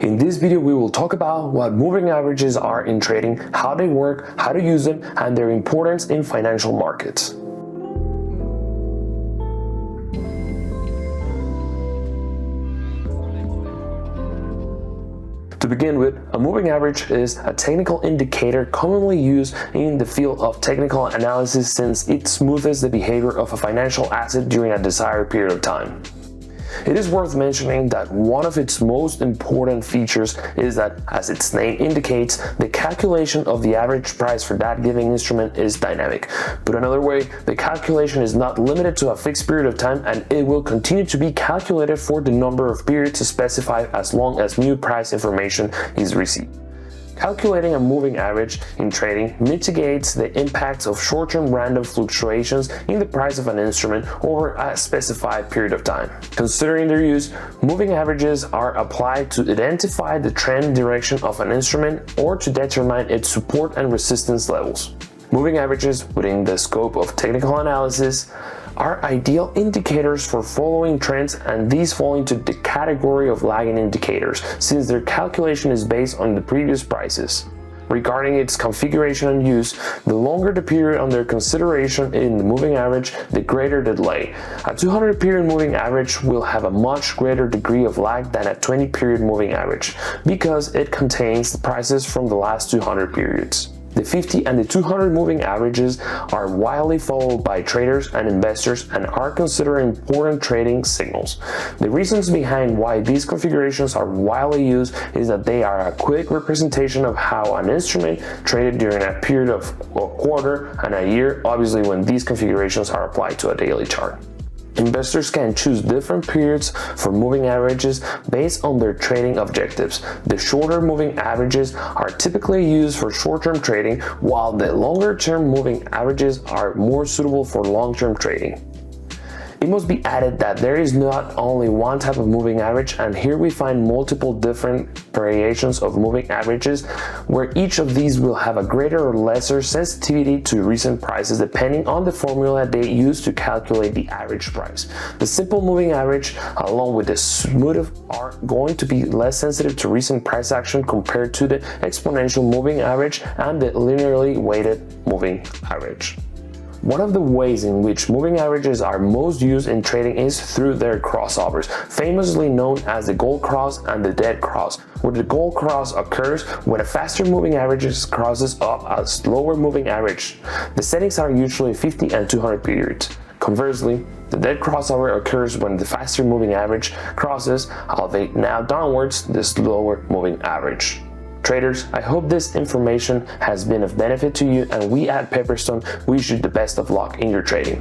In this video, we will talk about what moving averages are in trading, how they work, how to use them, and their importance in financial markets. To begin with, a moving average is a technical indicator commonly used in the field of technical analysis since it smooths the behavior of a financial asset during a desired period of time. It is worth mentioning that one of its most important features is that, as its name indicates, the calculation of the average price for that given instrument is dynamic. Put another way, the calculation is not limited to a fixed period of time, and it will continue to be calculated for the number of periods specified as long as new price information is received. Calculating a moving average in trading mitigates the impacts of short-term random fluctuations in the price of an instrument over a specified period of time. Considering their use, moving averages are applied to identify the trend direction of an instrument or to determine its support and resistance levels. Moving averages within the scope of technical analysis are ideal indicators for following trends, and these fall into the category of lagging indicators since their calculation is based on the previous prices. Regarding its configuration and use, the longer the period under consideration in the moving average, the greater the delay. A 200 period moving average will have a much greater degree of lag than a 20 period moving average because it contains the prices from the last 200 periods. The 50 and the 200 moving averages are widely followed by traders and investors and are considered important trading signals. The reasons behind why these configurations are widely used is that they are a quick representation of how an instrument traded during a period of a quarter and a year, obviously when these configurations are applied to a daily chart. Investors can choose different periods for moving averages based on their trading objectives. The shorter moving averages are typically used for short-term trading, while the longer-term moving averages are more suitable for long-term trading. It must be added that there is not only one type of moving average, and here we find multiple different variations of moving averages where each of these will have a greater or lesser sensitivity to recent prices depending on the formula they use to calculate the average price. The simple moving average along with the smooth are going to be less sensitive to recent price action compared to the exponential moving average and the linearly weighted moving average. One of the ways in which moving averages are most used in trading is through their crossovers, famously known as the gold cross and the dead cross, where the gold cross occurs when a faster moving average crosses up a slower moving average. The settings are usually 50 and 200 periods. Conversely, the dead crossover occurs when the faster moving average crosses, albeit now downwards, the slower moving average. Traders, I hope this information has been of benefit to you, and we at Pepperstone wish you the best of luck in your trading.